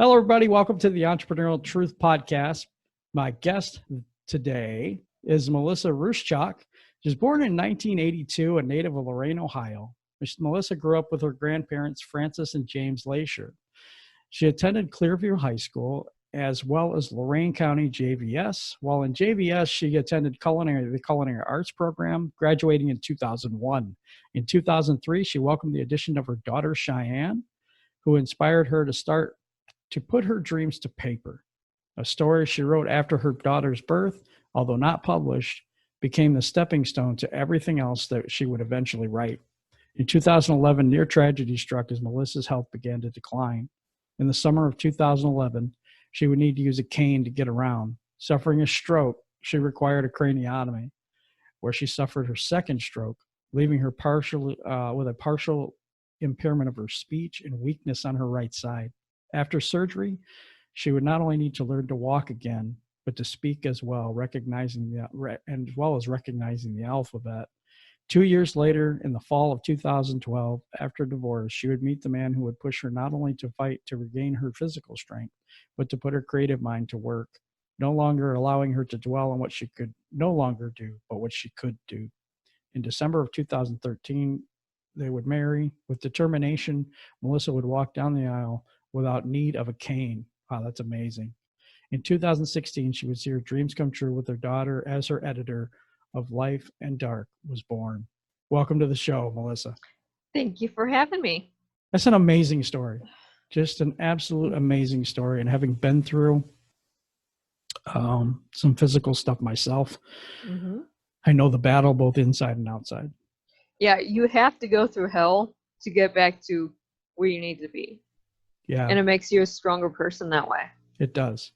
Hello, everybody. Welcome to the Entrepreneurial Truth Podcast. My guest today is Melisa Ruscsak. She was born in 1982, a native of Lorain, Ohio. Melisa grew up with her grandparents, Frances and James Layshure. She attended Clearview High School as well as Lorain County J.V.S. While in J.V.S., she attended the Culinary Arts program, graduating in 2001. In 2003, she welcomed the addition of her daughter, Chyenne, who inspired her to put her dreams to paper. A story she wrote after her daughter's birth, although not published, became the stepping stone to everything else that she would eventually write. In 2011, near tragedy struck as Melisa's health began to decline. In the summer of 2011, she would need to use a cane to get around. Suffering a stroke, she required a craniotomy, where she suffered her second stroke, leaving her with a partial impairment of her speech and weakness on her right side. After surgery, she would not only need to learn to walk again, but to speak as well, recognizing the alphabet. 2 years later, in the fall of 2012, after divorce, she would meet the man who would push her not only to fight to regain her physical strength, but to put her creative mind to work, no longer allowing her to dwell on what she could no longer do, but what she could do. In December of 2013, they would marry. With determination, Melisa would walk down the aisle without need of a cane. Wow, that's amazing. In 2016, she would see her dreams come true with her daughter as her editor of Lite and Darke was born. Welcome to the show, Melisa. Thank you for having me. That's an amazing story. Just an absolute amazing story. And having been through some physical stuff myself, I know the battle both inside and outside. Yeah, you have to go through hell to get back to where you need to be. Yeah. And it makes you a stronger person that way. It does.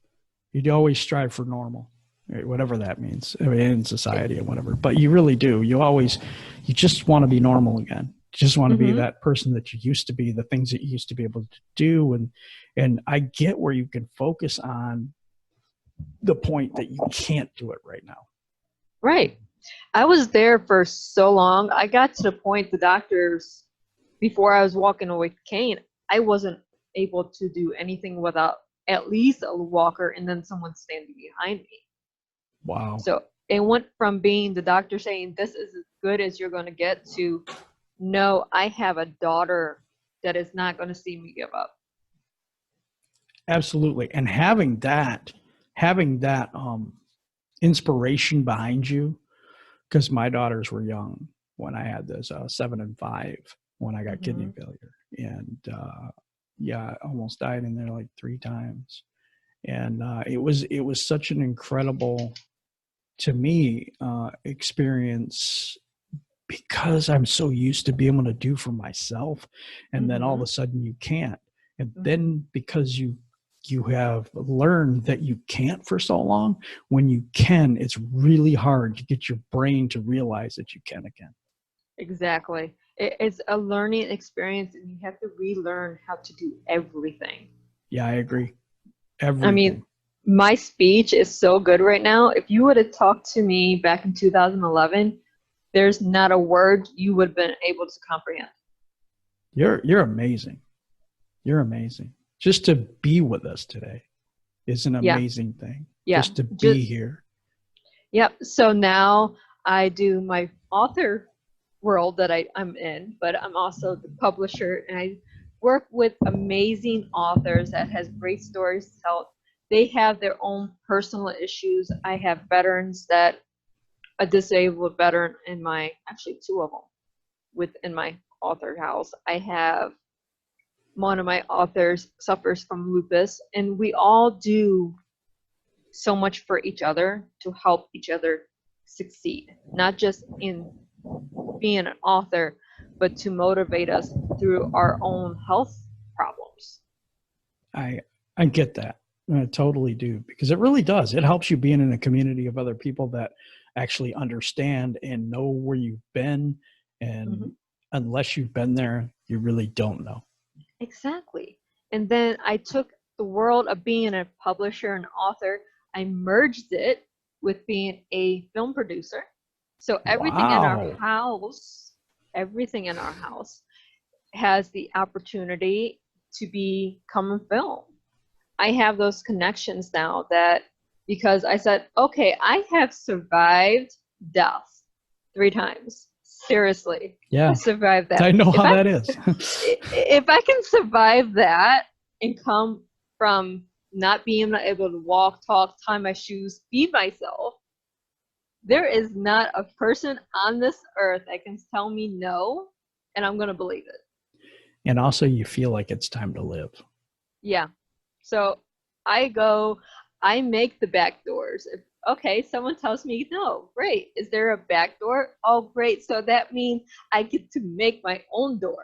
You'd always strive for normal, right? Whatever that means, I mean, in society and whatever. But you really do. You just want to be normal again. You just want to be that person that you used to be, the things that you used to be able to do. And I get where you can focus on the point that you can't do it right now. Right. I was there for so long. I got to the point the doctors, before I was walking away with cane, I wasn't able to do anything without at least a walker and then someone standing behind me. Wow. So it went from being the doctor saying this is as good as you're going to get to no, I have a daughter that is not going to see me give up. Absolutely. And having that inspiration behind you, because my daughters were young when I had this, 7 and 5, when I got kidney failure. And I almost died in there like 3 times. And it was such an incredible, to me, experience, because I'm so used to being able to do for myself. And then all of a sudden you can't. And then because you have learned that you can't for so long, when you can, it's really hard to get your brain to realize that you can again. Exactly. It's a learning experience, and you have to relearn how to do everything. Yeah, I agree. Everything. I mean, my speech is so good right now. If you would have talked to me back in 2011, there's not a word you would have been able to comprehend. You're amazing. You're amazing. Just to be with us today is an amazing thing. Yeah. Just to be here. Yep. So now I do my author world that I'm in, but I'm also the publisher, and I work with amazing authors that has great stories to tell. They have their own personal issues. I have veterans that a disabled veteran actually 2 of them within my author house. I have one of my authors suffers from lupus, and we all do so much for each other to help each other succeed, not just in being an author, but to motivate us through our own health problems. I get that. I totally do, because it really does. It helps you being in a community of other people that actually understand and know where you've been. And unless you've been there, you really don't know. Exactly. And then I took the world of being a publisher and author, I merged it with being a film producer. So everything in our house has the opportunity to become a film. I have those connections now that because I said, okay, I have survived death 3 times. Seriously. Yeah. I survived that. I know how that is. If I can survive that and come from not being able to walk, talk, tie my shoes, feed myself, there is not a person on this earth that can tell me no, and I'm going to believe it. And also you feel like it's time to live. Yeah. So I make the back doors. Okay, someone tells me no, great. Is there a back door? Oh, great. So that means I get to make my own door.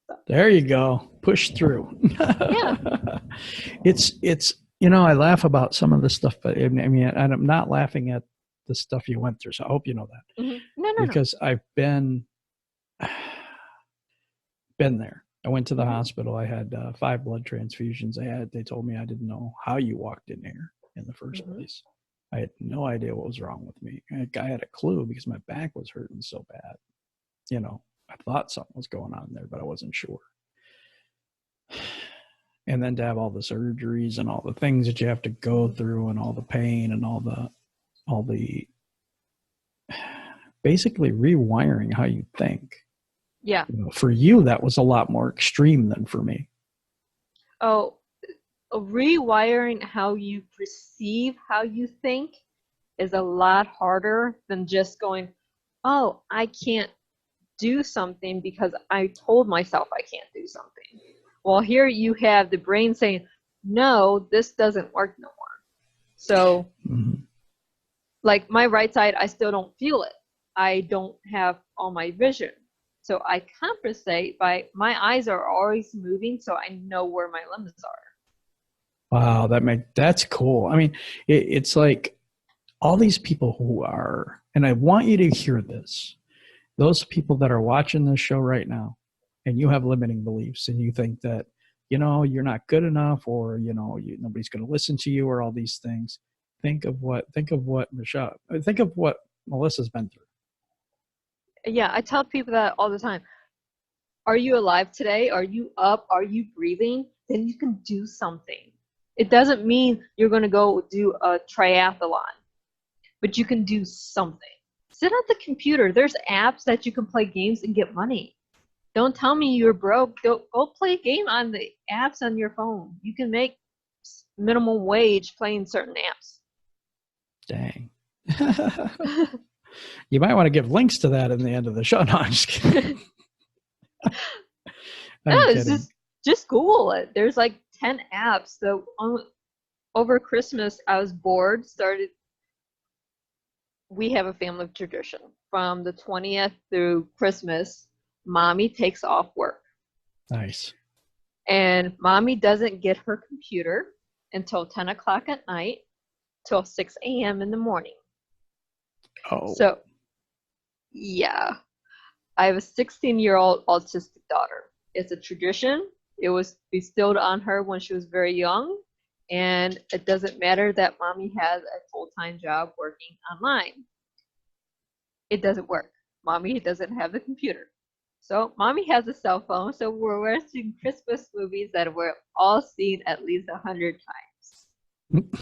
So. There you go. Push through. Yeah. It's I laugh about some of the stuff, but I mean, I'm not laughing at the stuff you went through. So I hope you know that. Mm-hmm. No. Because I've been there. I went to the hospital. I had 5 blood transfusions. They told me I didn't know how you walked in here in the first place. I had no idea what was wrong with me. I had a clue because my back was hurting so bad. I thought something was going on there, but I wasn't sure. And then to have all the surgeries and all the things that you have to go through and all the pain and all the basically rewiring how you think. Yeah. For you, that was a lot more extreme than for me. Oh, rewiring how you perceive how you think is a lot harder than just going, oh, I can't do something because I told myself I can't do something. Well, here you have the brain saying, no, this doesn't work no more. So, like my right side, I still don't feel it. I don't have all my vision. So I compensate by my eyes are always moving, so I know where my limbs are. Wow, that's cool. I mean, it's like all these people who are, and I want you to hear this, those people that are watching this show right now, and you have limiting beliefs, and you think that, you're not good enough, or, nobody's going to listen to you, or all these things. Think of what Melissa's been through. Yeah, I tell people that all the time. Are you alive today? Are you up? Are you breathing? Then you can do something. It doesn't mean you're going to go do a triathlon, but you can do something. Sit at the computer. There's apps that you can play games and get money. Don't tell me you're broke. Go play a game on the apps on your phone. You can make minimum wage playing certain apps. Dang. You might want to give links to that in the end of the show. No, I'm just kidding. It's just Google it. There's like 10 apps. So over Christmas, I was bored. We have a family tradition. From the 20th through Christmas, Mommy takes off work. Nice. And Mommy doesn't get her computer until 10 o'clock at night till 6 a.m. in the morning. Oh. So, yeah. I have a 16-year-old autistic daughter. It's a tradition. It was bestowed on her when she was very young. And it doesn't matter that Mommy has a full-time job working online. It doesn't work. Mommy doesn't have the computer. So Mommy has a cell phone. So we're watching Christmas movies that we're all seen at least 100 times.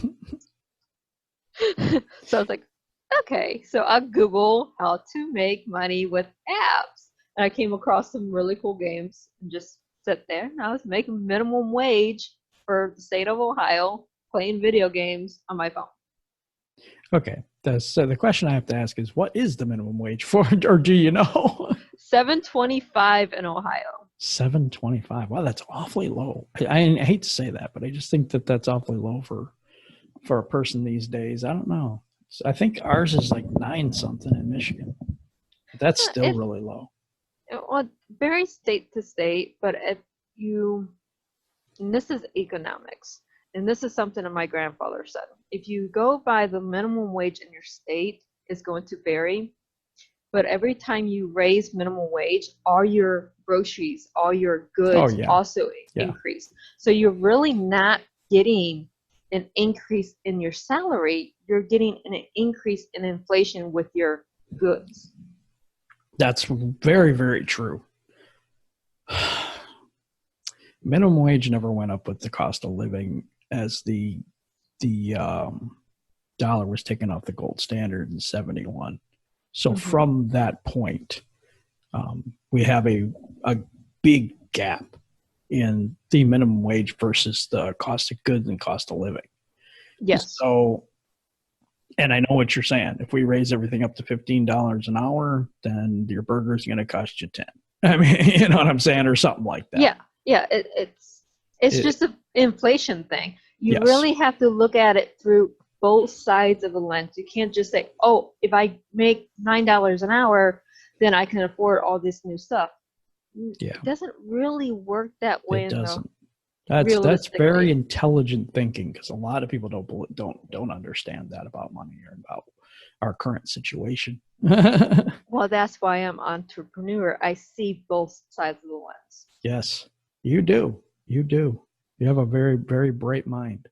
So I was like, okay, so I'll Google how to make money with apps. And I came across some really cool games and just sit there. And I was making minimum wage for the state of Ohio playing video games on my phone. Okay. So the question I have to ask is, what is the minimum wage for, or do you know? $7.25 in Ohio. $7.25. Wow, that's awfully low. I hate to say that, but I just think that that's awfully low for a person these days. I don't know. I think ours is like 9 something in Michigan. But that's still really low. Well, it varies state to state, but if and this is economics, and this is something that my grandfather said. If you go by the minimum wage in your state, it's going to vary. But every time you raise minimum wage, all your groceries, all your goods also increase. So you're really not getting an increase in your salary. You're getting an increase in inflation with your goods. That's very, very true. Minimum wage never went up with the cost of living as the dollar was taken off the gold standard in 71. So from that point, we have a big gap in the minimum wage versus the cost of goods and cost of living. Yes. So, and I know what you're saying. If we raise everything up to $15 an hour, then your burger's going to cost you 10. I mean, you know what I'm saying, or something like that. Yeah. Yeah. It's just an inflation thing. You really have to look at it through both sides of the lens. You can't just say, oh, if I make $9 an hour, then I can afford all this new stuff. Yeah. It doesn't really work that way. It doesn't. That's very intelligent thinking, because a lot of people don't understand that about money or about our current situation. Well, that's why I'm an entrepreneur. I see both sides of the lens. Yes, you do. You do. You have a very, very bright mind.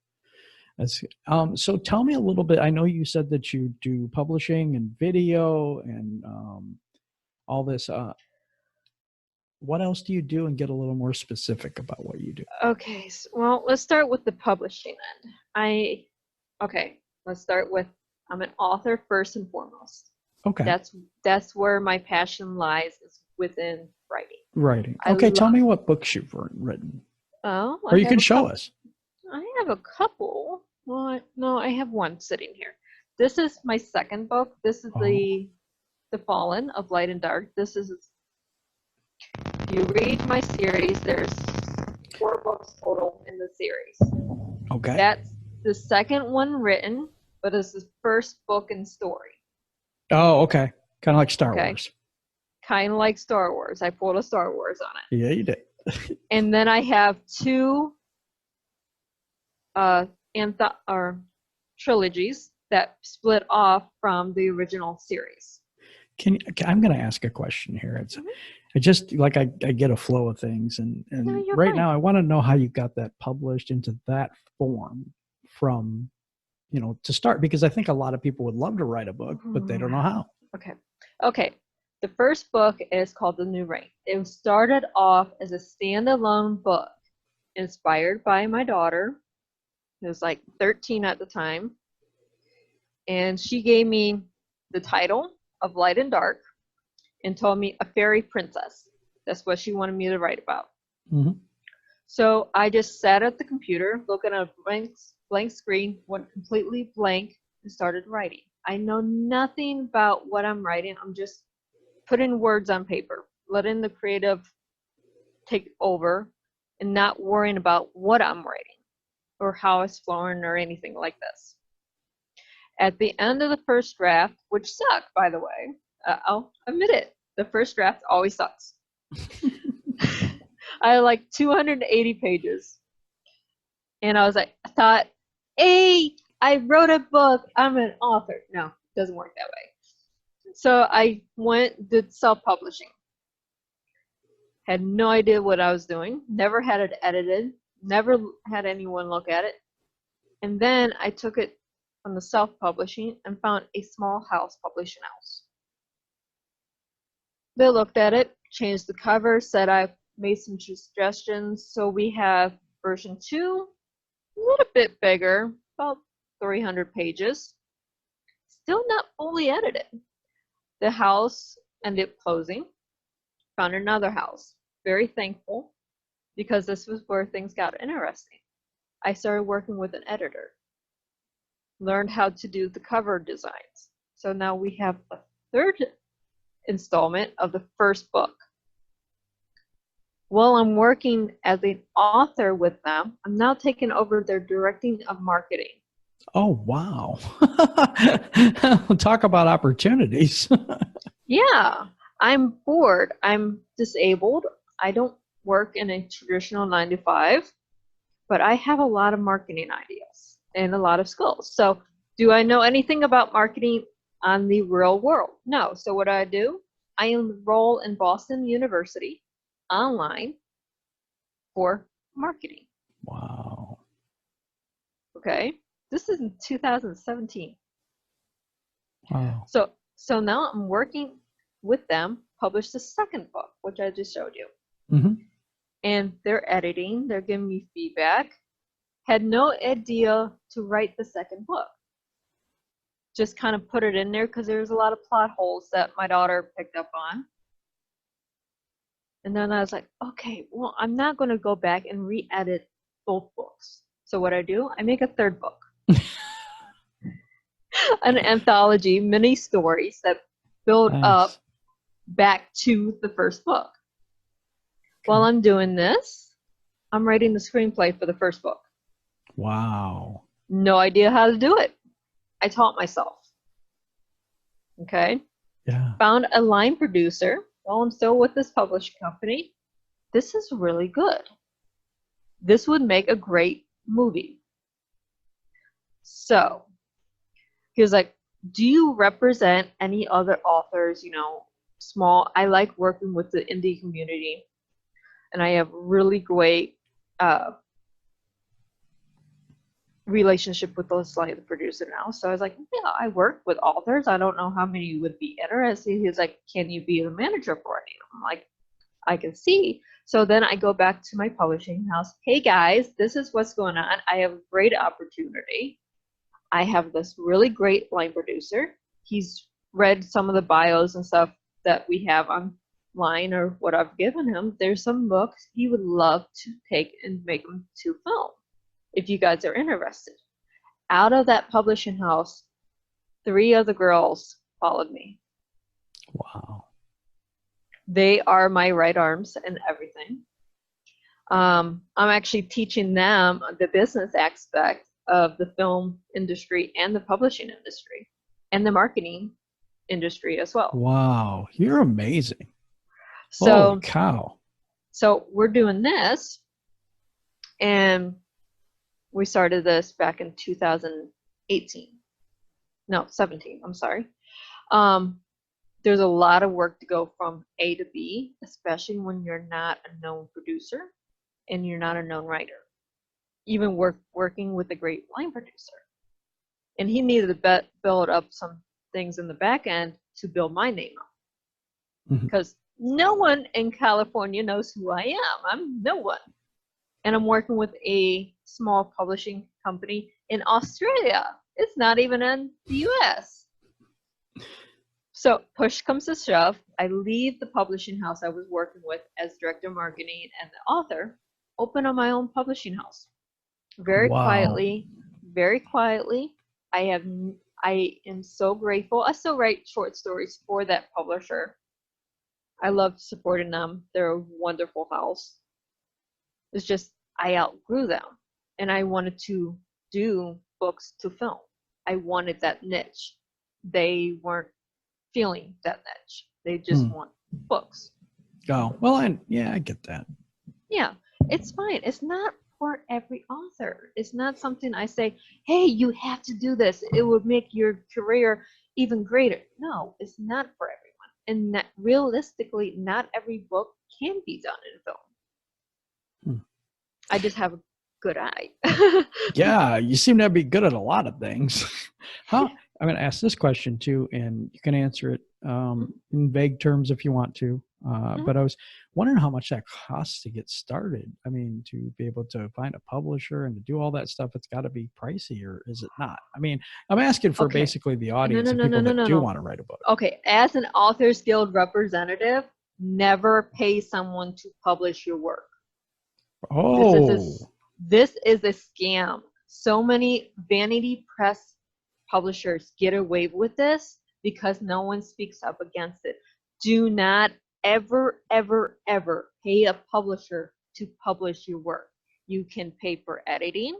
So tell me a little bit. I know you said that you do publishing and video and all this. What else do you do, and get a little more specific about what you do? Okay, well, let's start with the publishing end. Let's start with, I'm an author first and foremost. Okay. That's where my passion lies, is within writing. Writing. Okay, tell me what books you've written. Oh, or you can show us. I have a couple. Well, no, I have one sitting here. This is my second book. This is the Fallen of Lite and Darke. This is, if you read my series, there's 4 books total in the series. Okay. That's the second one written, but it's the first book in story. Oh, okay. Kind of like Star Wars. Kind of like Star Wars. I pulled a Star Wars on it. Yeah, you did. And then I have 2 trilogies that split off from the original series. I'm going to ask a question here. I just like I get a flow of things, and right now I want to know how you got that published into that form from, to start, because I think a lot of people would love to write a book, but they don't know how. Okay. The first book is called The New Reign. It started off as a standalone book inspired by my daughter, who was like 13 at the time. And she gave me the title of Lite and Darke and told me a fairy princess. That's what she wanted me to write about. So I just sat at the computer, looking at a blank screen, went completely blank, and started writing. I know nothing about what I'm writing. I'm just putting words on paper, letting the creative take over, and not worrying about what I'm writing or how it's flowing or anything like this. At the end of the first draft, which sucked, by the way, I'll admit it, the first draft always sucks. I had like 280 pages. And I thought, hey, I wrote a book, I'm an author. No, it doesn't work that way. So I did self-publishing. Had no idea what I was doing, never had it edited, never had anyone look at it. And then I took it from the self-publishing and found a small publishing house. They looked at it, changed the cover, said I've made some suggestions. So we have version 2, a little bit bigger, about 300 pages. Still not fully edited. The house ended up closing, found another house. Very thankful, because this was where things got interesting. I started working with an editor, learned how to do the cover designs. So now we have a third installment of the first book. While I'm working as an author with them, I'm now taking over their directing of marketing. Oh, wow. Talk about opportunities. Yeah, I'm bored. I'm disabled. I don't work in a traditional 9-to-5, but I have a lot of marketing ideas and a lot of skills. So do I know anything about marketing on the real world? No. So what do? I enroll in Boston University online for marketing. Wow. Okay. This is in 2017. Wow. So now I'm working with them, published the second book, which I just showed you. And they're editing, they're giving me feedback. Had no idea to write the second book. Just kind of put it in there because there's a lot of plot holes that my daughter picked up on. And then I was like, okay, well, I'm not going to go back and re-edit both books. So what I do, I make a third book. An anthology, mini stories that build up back to the first book. Okay. While I'm doing this, I'm writing the screenplay for the first book. Wow. No idea how to do it. I taught myself. Okay. Yeah. Found a line producer while I'm still with this publishing company. This is really good. This would make a great movie. So he was like, do you represent any other authors, you know, small? I like working with the indie community, and I have really great relationship with those like producer now. So I was like, yeah, I work with authors. I don't know how many would be interested. He was like, can you be the manager for any? I'm like, I can see. So then I go back to my publishing house. Hey guys, this is what's going on. I have a great opportunity. I have this really great line producer. He's read some of the bios and stuff that we have online or what I've given him. There's some books he would love to take and make them to film, if you guys are interested. Out of that publishing house, 3 of the girls followed me. Wow. They are my right arms and everything. I'm actually teaching them the business aspect of the film industry and the publishing industry and the marketing industry as well. Wow, you're amazing. So, holy cow. So we're doing this, and we started this back in 17, I'm sorry. There's a lot of work to go from A to B, especially when you're not a known producer and you're not a known writer. Even working with a great line producer. And he needed to build up some things in the back end to build my name up. Because no one in California knows who I am. I'm no one. And I'm working with a small publishing company in Australia. It's not even in the US. So push comes to shove. I leave the publishing house I was working with as director of marketing and the author, open up my own publishing house. Very quietly. I am so grateful. I still write short stories for that publisher. I love supporting them. They're a wonderful house. It's just I outgrew them, and I wanted to do books to film. I wanted that niche. They weren't feeling that niche. They just want books. Oh, well, I get that. Yeah, it's fine. It's not for every author. It's not something I say, hey, you have to do this. It would make your career even greater. No, it's not for everyone. And that realistically, not every book can be done in film. I just have a good eye. Yeah, you seem to be good at a lot of things. I'm going to ask this question too, and you can answer it in vague terms if you want to. But I was wondering how much that costs to get started. I mean, to be able to find a publisher and to do all that stuff, it's got to be pricey, or is it not? I mean, I'm asking for basically the audience of people that do want to write a book. Okay, as an Authors Guild representative, never pay someone to publish your work. Oh. This is a scam. So many vanity press publishers get away with this because no one speaks up against it. Do not ever, ever, ever pay a publisher to publish your work. You can pay for editing,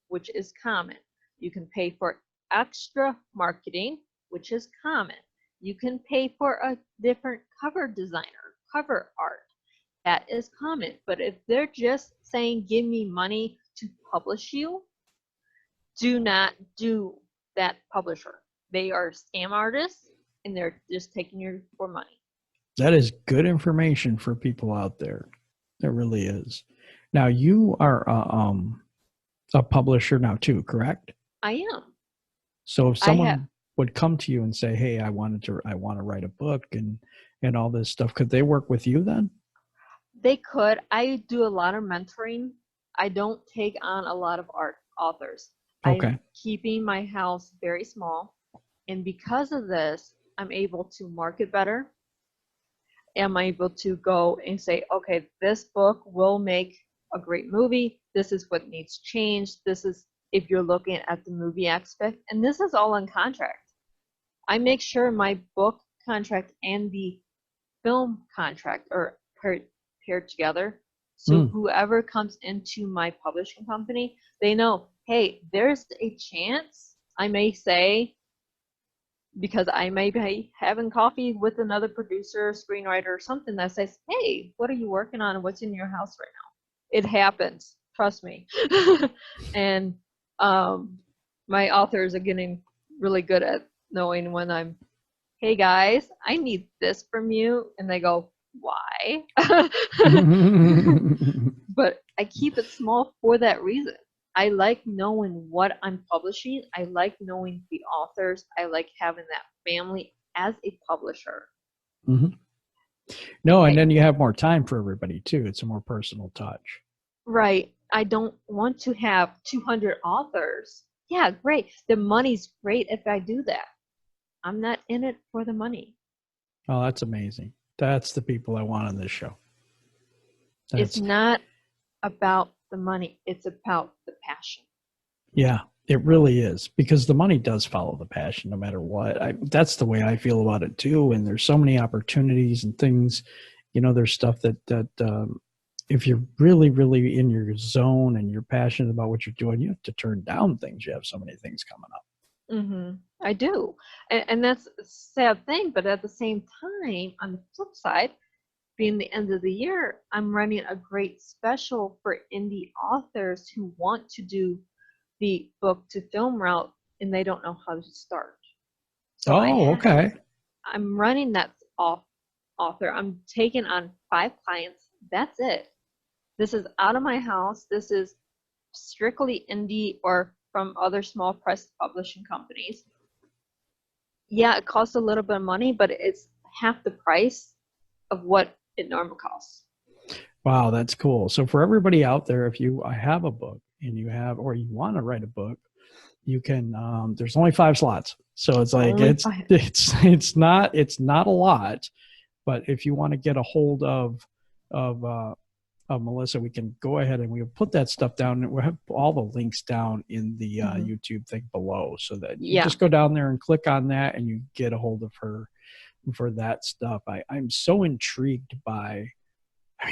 which is common. You can pay for extra marketing, which is common. You can pay for a different cover designer, cover art. That is common. But if they're just saying, give me money to publish you, do not do that publisher. They are scam artists, and they're just taking your for money. That is good information for people out there. It really is. Now, you are a publisher now too, correct? I am. So if someone would come to you and say, hey, I want to write a book and all this stuff, could they work with you then? They could. I do a lot of mentoring. I don't take on a lot of art authors. Okay. I'm keeping my house very small. And because of this, I'm able to market better. Am able to go and say, okay, this book will make a great movie. This is what needs changed. This is if you're looking at the movie aspect. And this is all on contract. I make sure my book contract and the film contract are paired together. So whoever comes into my publishing company, they know, hey, there's a chance I may say, because I may be having coffee with another producer, screenwriter, or something that says, hey, what are you working on? What's in your house right now? It happens. Trust me. And my authors are getting really good at knowing when I'm, hey guys, I need this from you. And they go, why? But I keep it small for that reason. I like knowing what I'm publishing. I like knowing the authors. I like having that family as a publisher. Mm-hmm. No, and then you have more time for everybody too. It's a more personal touch. Right. I don't want to have 200 authors. Yeah, great. The money's great if I do that. I'm not in it for the money. Oh, that's amazing. That's the people I want on this show. It's not about the money. It's about the passion. Yeah, it really is, because the money does follow the passion no matter what. That's the way I feel about it too. And there's so many opportunities and things, there's stuff that if you're really, really in your zone and you're passionate about what you're doing, you have to turn down things. You have so many things coming up. Mm-hmm. I do. And that's a sad thing. But at the same time, on the flip side, being the end of the year, I'm running a great special for indie authors who want to do the book to film route and they don't know how to start. So okay. I'm running that author. I'm taking on 5 clients. That's it. This is out of my house. This is strictly indie or from other small press publishing companies. Yeah, it costs a little bit of money, but it's half the price of what it normally costs. Wow, that's cool. So for everybody out there, if you have a book and you have, or you want to write a book, you can, there's only 5 slots. So it's like, it's not a lot, but if you want to get a hold of Melisa, we can go ahead and we'll put that stuff down, and we'll have all the links down in the YouTube thing below, so that you just go down there and click on that and you get a hold of her for that stuff. I'm so intrigued by,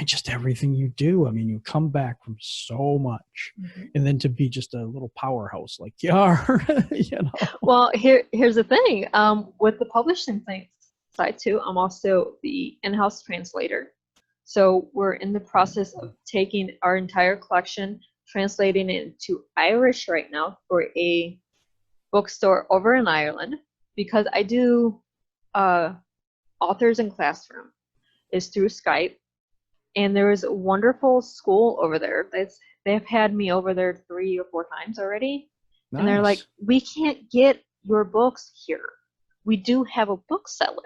just everything you do. You come back from so much, and then to be just a little powerhouse like you are, Well, here's the thing. With the publishing side too, I'm also the in-house translator. So we're in the process of taking our entire collection, translating it into Irish right now for a bookstore over in Ireland, because I do authors in classroom is through Skype. And there is a wonderful school over there. They've had me over there 3 or 4 times already. Nice. And they're like, we can't get your books here. We do have a bookseller.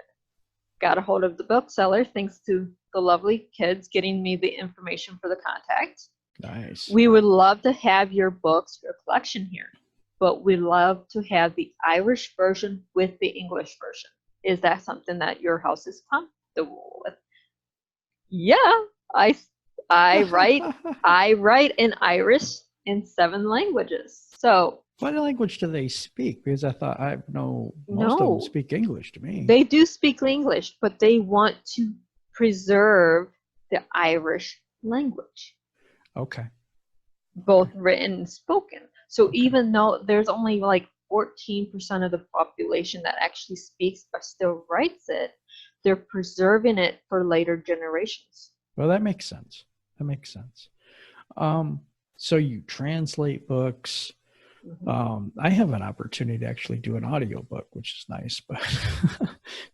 Got a hold of the bookseller thanks to the lovely kids getting me the information for the contact. Nice. We would love to have your books, your collection here, but we love to have the Irish version with the English version. Is that something that your house is comfortable with? Yeah, I write in Irish in 7 languages. So what language do they speak? Because I thought most of them speak English to me. They do speak English, but they want to preserve the Irish language. Okay. Both written and spoken. So even though there's only like 14% of the population that actually speaks or still writes it, they're preserving it for later generations. Well, that makes sense. So you translate books. I have an opportunity to actually do an audiobook, which is nice, but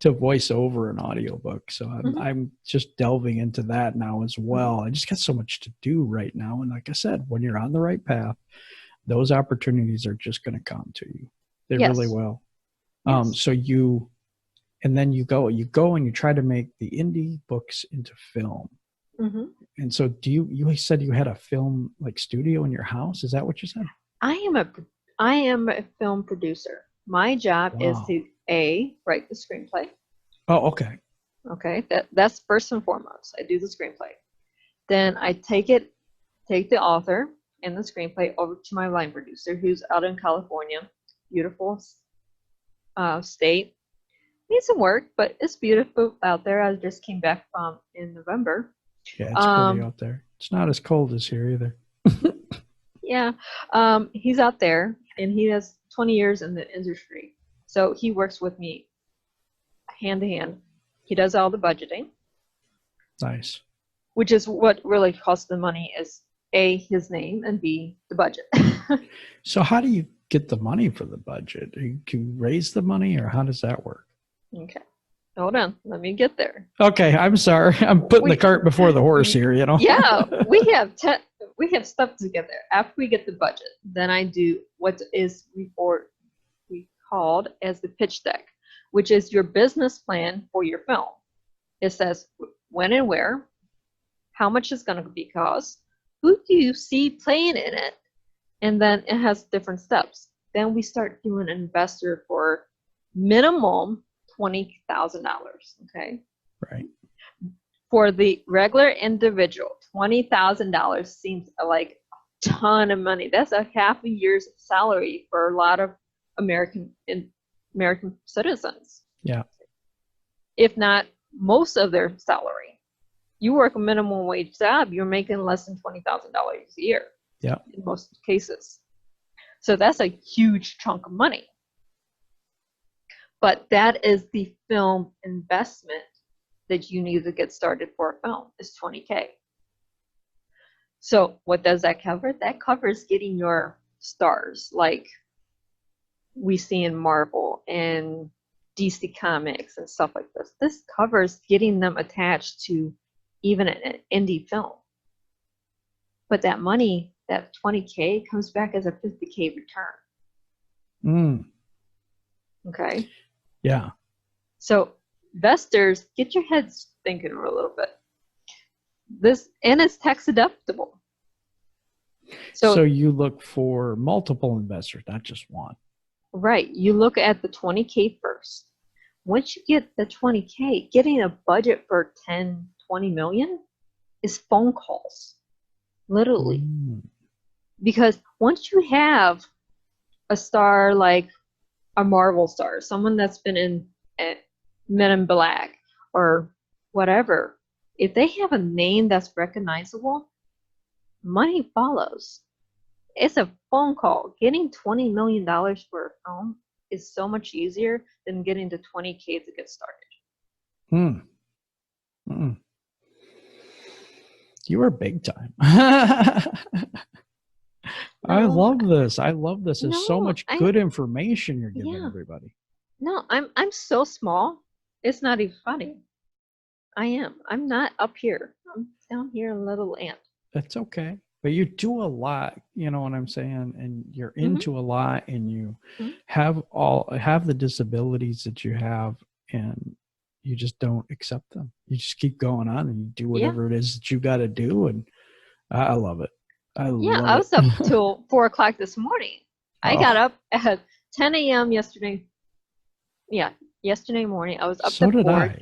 to voice over an audiobook. So I'm just delving into that now as well. I just got so much to do right now. And like I said, when you're on the right path, those opportunities are just going to come to you. They really will. So you go and you try to make the indie books into film. And so you said you had a film like studio in your house? Is that what you said? I am a film producer. My job is Wow. to write the screenplay. Oh, okay. Okay, that's first and foremost. I do the screenplay. Then I take the author and the screenplay over to my line producer, who's out in California. Beautiful state. Needs some work, but it's beautiful out there. I just came back from in November. Yeah, it's pretty out there. It's not as cold as here either. Yeah, he's out there, and he has 20 years in the industry. So he works with me hand to hand. He does all the budgeting. Nice. Which is what really costs the money is A, his name, and B, the budget. So how do you get the money for the budget? Can you raise the money, or how does that work? Okay. Hold on. Let me get there. Okay, I'm sorry. I'm putting the cart before the horse here, you know? Yeah, we have stuff together. After we get the budget, then I do what is we called as the pitch deck, which is your business plan for your film. It says when and where, how much is going to be cost, who do you see playing in it, and then it has different steps. Then we start doing an investor for minimum $20,000. Okay. Right. For the regular individual, $20,000 seems like a ton of money. That's a half a year's salary for a lot of American citizens. Yeah. If not most of their salary. You work a minimum wage job, you're making less than $20,000 a year. Yeah. In most cases. So that's a huge chunk of money. But that is the film investment that you need to get started for a film is $20K. So what does that cover? That covers getting your stars like we see in Marvel and DC Comics and stuff like this. This covers getting them attached to even an indie film. But that money, that $20K, comes back as a $50K return. Okay. Yeah. So investors, get your heads thinking a little bit. And it's tax deductible. So you look for multiple investors, not just one. Right. You look at the $20K first. Once you get the $20K, getting a budget for 10, 20 million is phone calls. Literally. Because once you have a star like a Marvel star, someone that's been in Men in Black or whatever, if they have a name that's recognizable, money follows. It's a phone call. Getting $20 million for a film is so much easier than getting the $20K to get started. You are big time. I love this. There's so much good information you're giving everybody. No, I'm so small. It's not even funny. I am. I'm not up here. I'm down here, a little ant. That's okay. But you do a lot, you know what I'm saying? And you're into a lot, and you have the disabilities that you have, and you just don't accept them. You just keep going on and you do whatever it is that you got to do. And I love it. I was up till 4 o'clock this morning. I got up at 10 a.m. yesterday. Yeah, yesterday morning. I was up so at 4. Did I.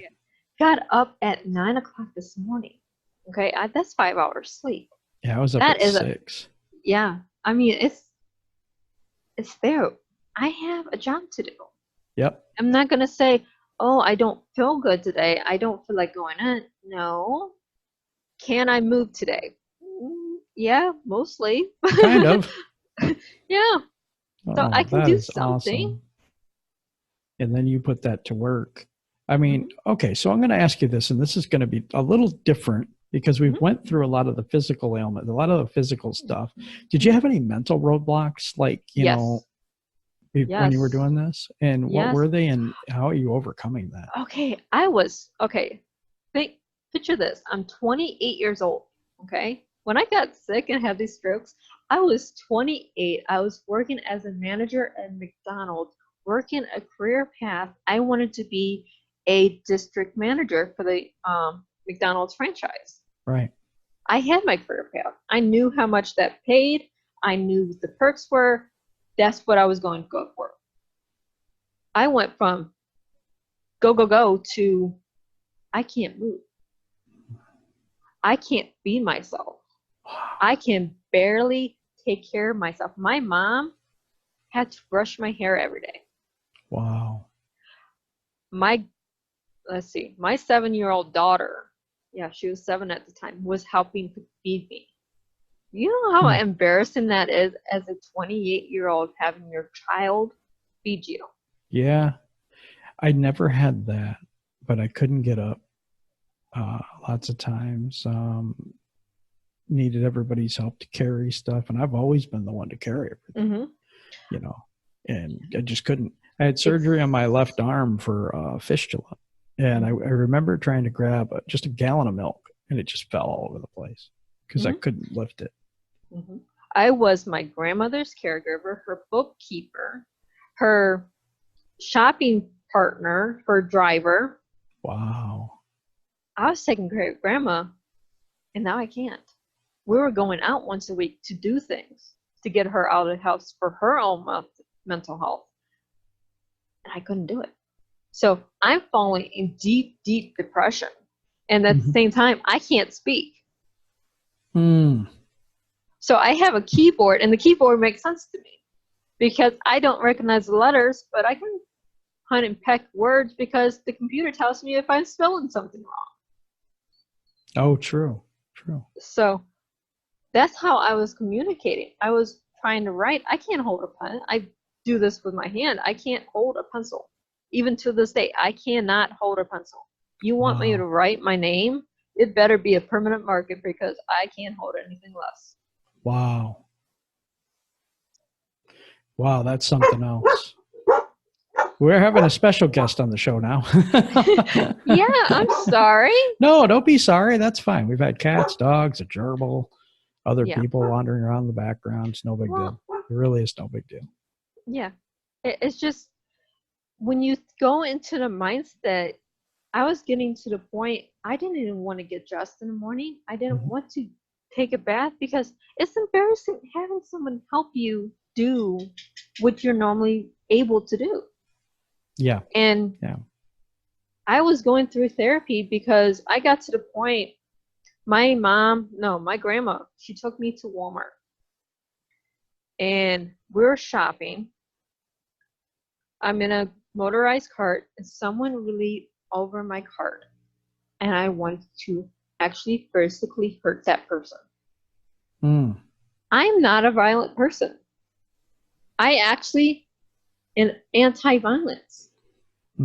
Got up at 9 o'clock this morning. Okay, that's 5 hours sleep. Yeah, I was up at 6. I mean, it's there. I have a job to do. Yep. I'm not going to say, oh, I don't feel good today. I don't feel like going in. No. Can I move today? Yeah, mostly. Kind of. Yeah. So I can do something. Awesome. And then you put that to work. I mean, okay, so I'm going to ask you this, and this is going to be a little different because we've went through a lot of the physical ailment, a lot of the physical stuff. Did you have any mental roadblocks, like, you know, when you were doing this? And what were they, and how are you overcoming that? Okay, picture this. I'm 28 years old, okay? When I got sick and had these strokes, I was 28. I was working as a manager at McDonald's, working a career path. I wanted to be a district manager for the McDonald's franchise. Right. I had my career path. I knew how much that paid. I knew what the perks were. That's what I was going to go for. I went from go, go, go to I can't move. I can't feed myself. I can barely take care of myself. My mom had to brush my hair every day. Wow. My 7-year-old daughter, yeah, she was 7 at the time, was helping to feed me. You know how embarrassing that is as a 28-year-old having your child feed you? Yeah. I never had that, but I couldn't get up lots of times. Needed everybody's help to carry stuff, and I've always been the one to carry everything, you know, and I just couldn't. I had surgery on my left arm for fistula, and I remember trying to grab just a gallon of milk, and it just fell all over the place because I couldn't lift it. I was my grandmother's caregiver, her bookkeeper, her shopping partner, her driver. Wow. I was taking care of grandma, and now I can't. We were going out once a week to do things to get her out of the house for her own mental health. And I couldn't do it. So I'm falling in deep, deep depression. And at the same time, I can't speak. So I have a keyboard, and the keyboard makes sense to me because I don't recognize the letters, but I can hunt and peck words because the computer tells me if I'm spelling something wrong. Oh, true. So that's how I was communicating. I was trying to write. I can't hold a pen. I do this with my hand. I can't hold a pencil. Even to this day, I cannot hold a pencil. You want me to write my name? It better be a permanent marker because I can't hold anything less. Wow. Wow, that's something else. We're having a special guest on the show now. Yeah, I'm sorry. No, don't be sorry. That's fine. We've had cats, dogs, a gerbil, other people wandering around in the background. It's no big deal. It really is no big deal. Yeah. It's just when you go into the mindset, I was getting to the point I didn't even want to get dressed in the morning. I didn't want to take a bath because it's embarrassing having someone help you do what you're normally able to do. Yeah. And I was going through therapy because I got to the point, my grandma, she took me to Walmart. And we were shopping. I'm in a motorized cart, and someone really over my cart. And I wanted to actually physically hurt that person. I'm not a violent person. I actually am anti-violence.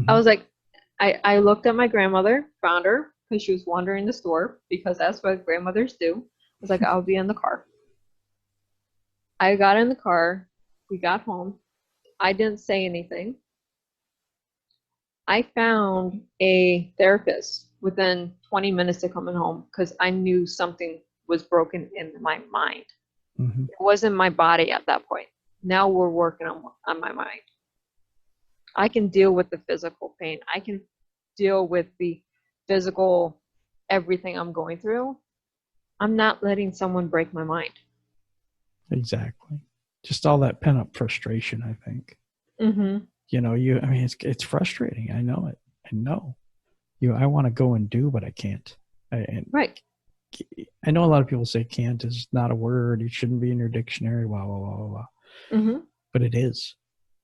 I was like, I looked at my grandmother, found her because she was wandering the store because that's what grandmothers do. I was like, I'll be in the car. I got in the car. We got home. I didn't say anything. I found a therapist within 20 minutes of coming home because I knew something was broken in my mind. It wasn't my body at that point. Now we're working on my mind. I can deal with the physical pain. I can deal with the physical everything I'm going through. I'm not letting someone break my mind. Exactly. Just all that pent up frustration, I think. You know, it's frustrating. I know it. I know. I want to go and do, but I can't. Right. I know a lot of people say can't is not a word. It shouldn't be in your dictionary, blah, blah, blah, blah, blah. But it is.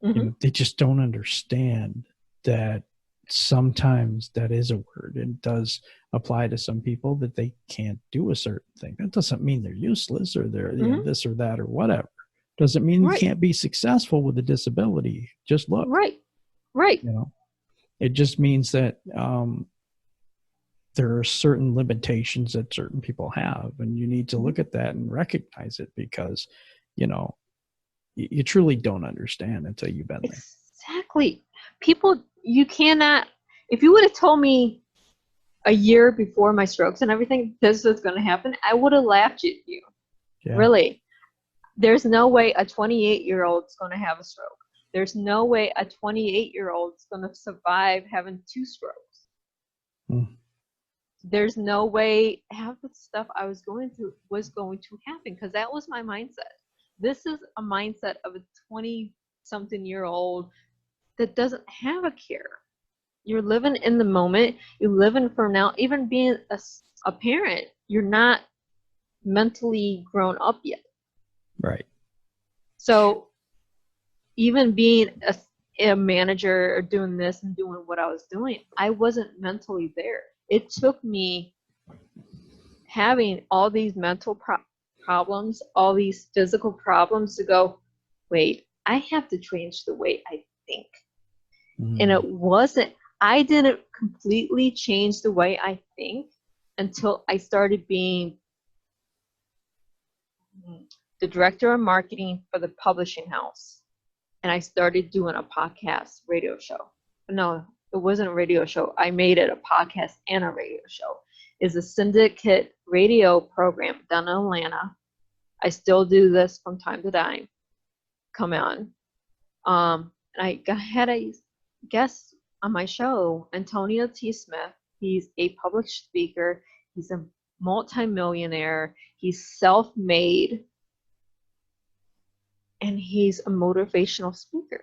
You know, they just don't understand that sometimes that is a word and does apply to some people that they can't do a certain thing. That doesn't mean they're useless or they're this or that or whatever. Doesn't mean you can't be successful with a disability. Just look. Right. You know, it just means that there are certain limitations that certain people have, and you need to look at that and recognize it because, you know, you truly don't understand until you've been there. Exactly. People, you cannot, if you would have told me a year before my strokes and everything, this was going to happen, I would have laughed at you. Yeah. Really. There's no way a 28-year-old is going to have a stroke. There's no way a 28-year-old is going to survive having 2 strokes. there's no way half the stuff I was going through was going to happen, because that was my mindset. This is a mindset of a 20-something-year-old that doesn't have a care. You're living in the moment. You're living for now. Even being a parent, you're not mentally grown up yet. Right. So even being a manager or doing this and doing what I was doing, I wasn't mentally there. It took me having all these mental problems, all these physical problems to go, wait, I have to change the way I think. And it wasn't, I didn't completely change the way I think until I started being the director of marketing for the publishing house. And I started doing a podcast radio show. No, it wasn't a radio show. I made it a podcast and a radio show. It's a syndicate radio program down in Atlanta. I still do this from time to time. Come on. And I had a guest on my show, Antonio T. Smith. He's a public speaker. He's a multimillionaire. He's self-made. And he's a motivational speaker.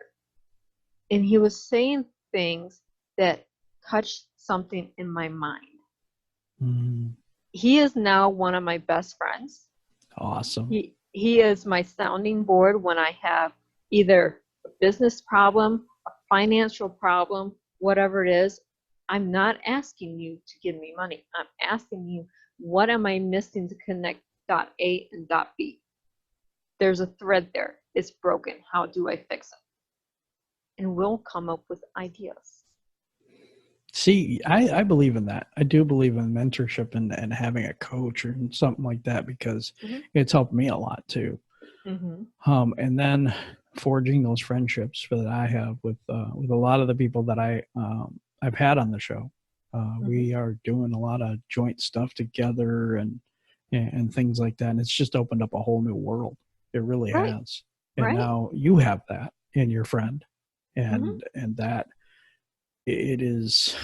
And he was saying things that touched something in my mind. He is now one of my best friends. Awesome. He is my sounding board when I have either a business problem, a financial problem, whatever it is. I'm not asking you to give me money. I'm asking you, what am I missing to connect dot A and dot B? There's a thread there. It's broken. How do I fix it? And we'll come up with ideas. See, I believe in that. I do believe in mentorship and having a coach or something like that, because it's helped me a lot too. And then forging those friendships that I have with a lot of the people that I've had on the show. We are doing a lot of joint stuff together and things like that. And it's just opened up a whole new world. It really has. And now you have that in your friend, and that it is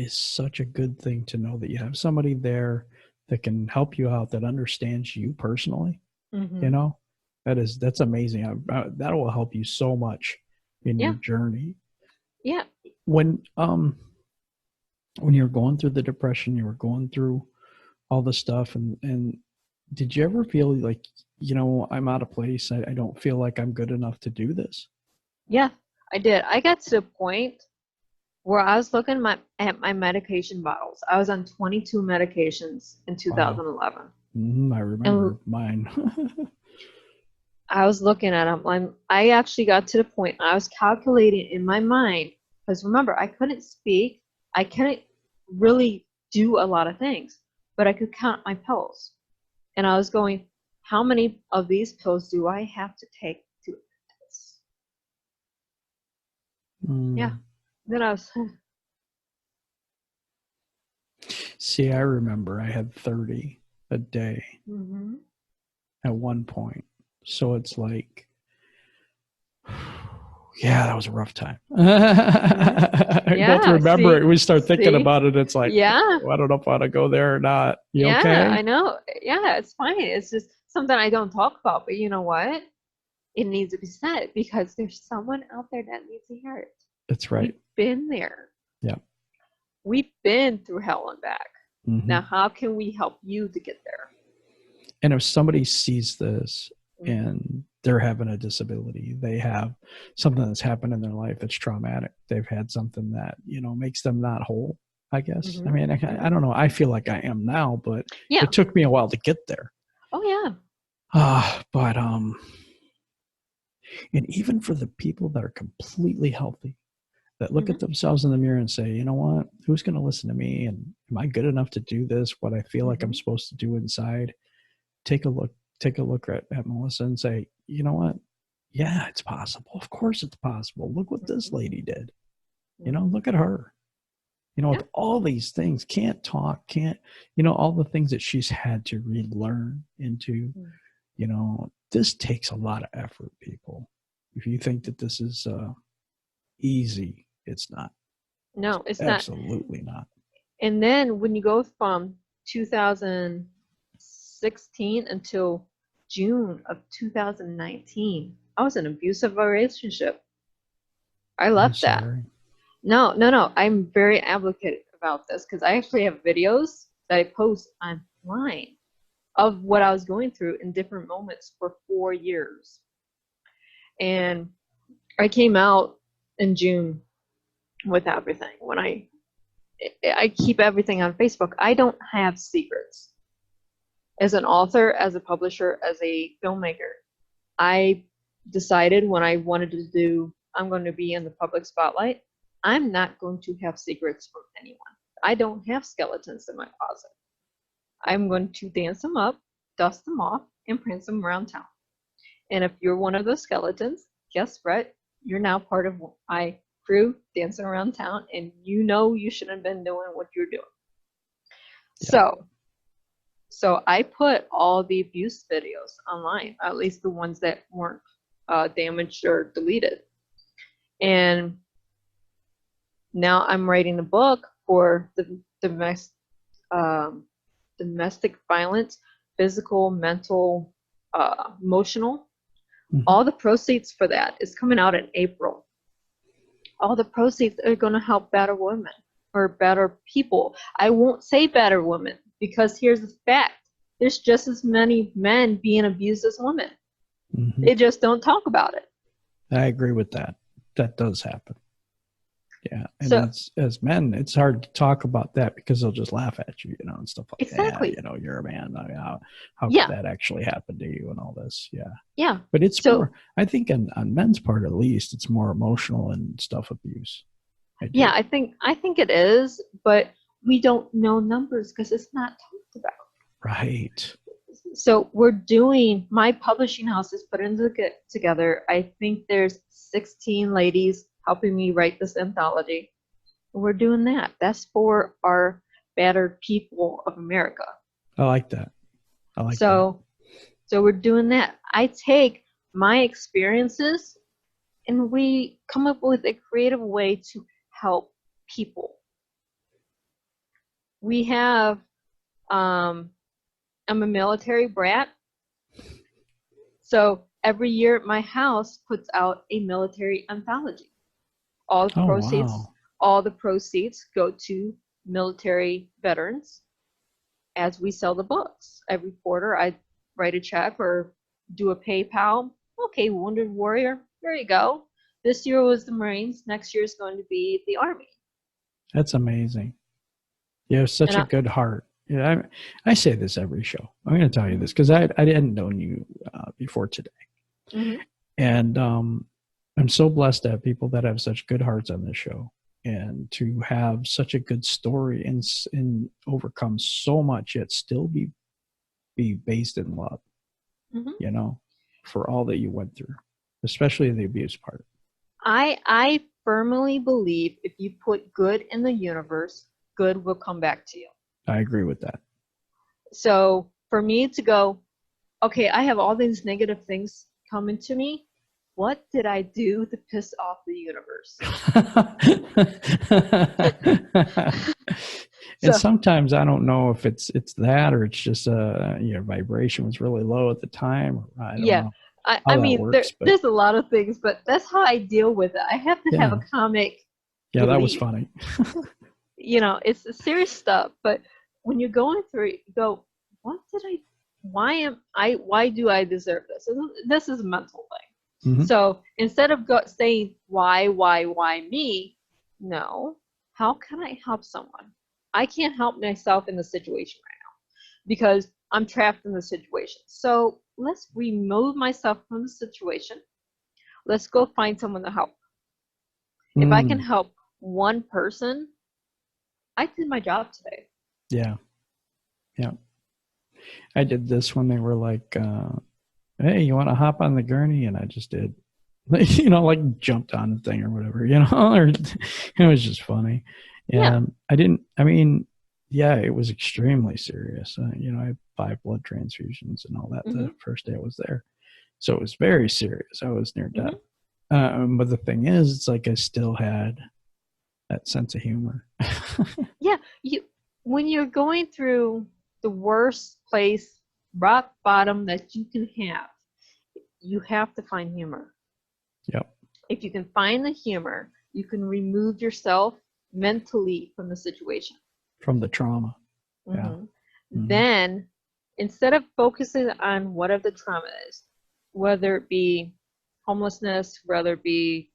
such a good thing to know that you have somebody there that can help you out, that understands you personally. You know, that's amazing. That will help you so much in your journey. Yeah. When you're going through the depression, you were going through all the stuff, and did you ever feel like, you know, I'm out of place? I don't feel like I'm good enough to do this. Yeah, I did. I got to the point where I was looking at my medication bottles. I was on 22 medications in 2011. Wow. I remember mine. I was looking at them. I actually got to the point, I was calculating in my mind, because remember, I couldn't speak. I couldn't really do a lot of things, but I could count my pills. And I was going, how many of these pills do I have to take to this? Yeah. Then I was. See, I remember I had 30 a day at one point. So it's like, yeah, that was a rough time. I both remember it. We start thinking about it. It's like, I don't know if I want to go there or not. You okay? I know. Yeah, it's fine. It's just something I don't talk about. But you know what? It needs to be said, because there's someone out there that needs to hear it. That's right. We've been there. Yeah. We've been through hell and back. Now, how can we help you to get there? And if somebody sees this and they're having a disability, they have something that's happened in their life that's traumatic, they've had something that, you know, makes them not whole, I guess. I mean, I don't know. I feel like I am now, but it took me a while to get there. Oh, yeah. But and even for the people that are completely healthy, that look at themselves in the mirror and say, you know what, who's going to listen to me? And am I good enough to do this? What I feel like I'm supposed to do inside? Take a look at Melisa and say, you know what? Yeah, it's possible. Of course it's possible. Look what this lady did. You know, look at her. You know, with all these things, can't talk, you know, all the things that she's had to relearn into, you know, this takes a lot of effort, people. If you think that this is easy, it's not. No, it's not. Absolutely not. And then when you go from 2016 until June of 2019, I was in an abusive relationship. I I'm left that. sorry. No. I'm very advocate about this because I actually have videos that I post online of what I was going through in different moments for 4 years. And I came out in June with everything. When I keep everything on Facebook. I don't have secrets. As an author, as a publisher, as a filmmaker, I decided when I wanted to do, I'm going to be in the public spotlight, I'm not going to have secrets from anyone. I don't have skeletons in my closet. I'm going to dance them up, dust them off, and prance them around town. And if you're one of those skeletons, guess what? You're now part of my crew dancing around town, and you know you shouldn't have been doing what you're doing. Yeah. So I put all the abuse videos online, at least the ones that weren't damaged or deleted. And now I'm writing a book for the domestic violence, physical, mental, emotional. Mm-hmm. All the proceeds for that is coming out in April. All the proceeds are going to help better women or better people. I won't say better women because here's the fact. There's just as many men being abused as women. Mm-hmm. They just don't talk about it. I agree with that. That does happen. Yeah. And so, as men, it's hard to talk about that because they'll just laugh at you, and stuff like exactly. that. You're a man. I mean, how could that actually happen to you and all this? Yeah. Yeah. But it's more, I think on men's part, at least, it's more emotional and stuff abuse. Yeah, I think it is, but we don't know numbers because it's not talked about. Right. So my publishing house is putting together. I think there's 16 ladies helping me write this anthology. We're doing that. That's for our battered people of America. I like that. So we're doing that. I take my experiences and we come up with a creative way to help people. We have, I'm a military brat. So every year my house puts out a military anthology. All the proceeds go to military veterans as we sell the books. Every quarter I write a check or do a PayPal. Okay, Wounded Warrior, there you go. This year was the Marines. Next year is going to be the Army. That's amazing. You have such a good heart. Yeah, I say this every show. I'm going to tell you this because I hadn't known you before today. Mm-hmm. And I'm so blessed to have people that have such good hearts on this show and to have such a good story and overcome so much yet still be based in love, mm-hmm. For all that you went through, especially the abuse part. I firmly believe if you put good in the universe, good will come back to you. I agree with that. So for me to go, okay, I have all these negative things coming to me. What did I do to piss off the universe? And sometimes I don't know if it's that or it's just your vibration was really low at the time. Or I don't know. I mean, there's a lot of things, but that's how I deal with it. I have to have a comic. Yeah, that was funny. It's the serious stuff, but when you're going through it, you go, why do I deserve this? This is a mental thing. Mm-hmm. So instead of saying why me, no, how can I help someone? I can't help myself in the situation right now because I'm trapped in the situation. So let's remove myself from the situation. Let's go find someone to help. If I can help one person, I did my job today. Yeah. I did this when they were like, hey, you want to hop on the gurney? And I just did, like jumped on the thing or whatever, or it was just funny. And it was extremely serious. I had 5 blood transfusions and all that the first day I was there. So it was very serious. I was near death. But the thing is, it's like I still had That sense of humor. Yeah, when you're going through the worst place, rock bottom that you can have, you have to find humor. Yep. If you can find the humor, you can remove yourself mentally from the situation. From the trauma. Yeah. Mm-hmm. Then, instead of focusing on whatever the trauma is, whether it be homelessness, whether it be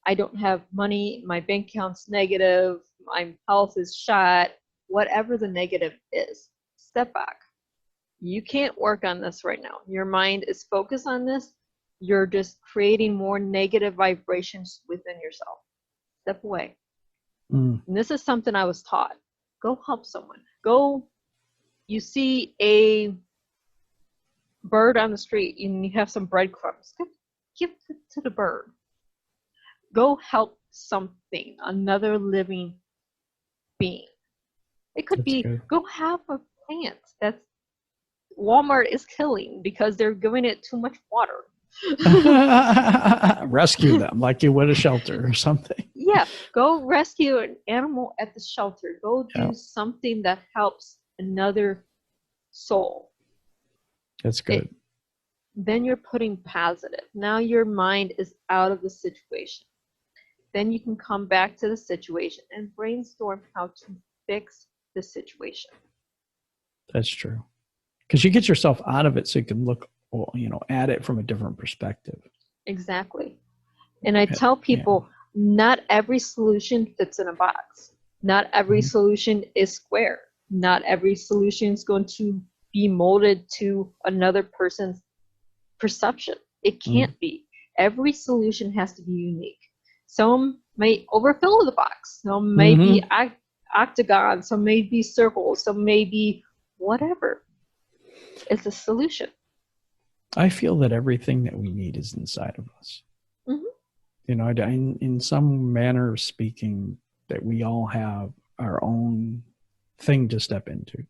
I don't have money, my bank account's negative, my health is shot, whatever the negative is, step back. You can't work on this right now. Your mind is focused on this. You're just creating more negative vibrations within yourself. Step away. And this is something I was taught. Go help someone. Go, you see a bird on the street and you have some breadcrumbs. Give it to the bird. Go help something, another living being. It could be, go have a plant that's Walmart is killing because they're giving it too much water. Rescue them like you would a shelter or something. Yeah, go rescue an animal at the shelter. Go do something that helps another soul. That's good. Then you're putting positive. Now your mind is out of the situation. Then you can come back to the situation and brainstorm how to fix the situation. That's true. Because you get yourself out of it so you can look, at it from a different perspective. Exactly. And I tell people, not every solution fits in a box. Not every solution is square. Not every solution is going to be molded to another person's perception. It can't be. Every solution has to be unique. Some may overfill the box. Some may be octagon. Some may be circles. Some may be whatever. It's a solution. I feel that everything that we need is inside of us. In some manner of speaking, that we all have our own thing to step into.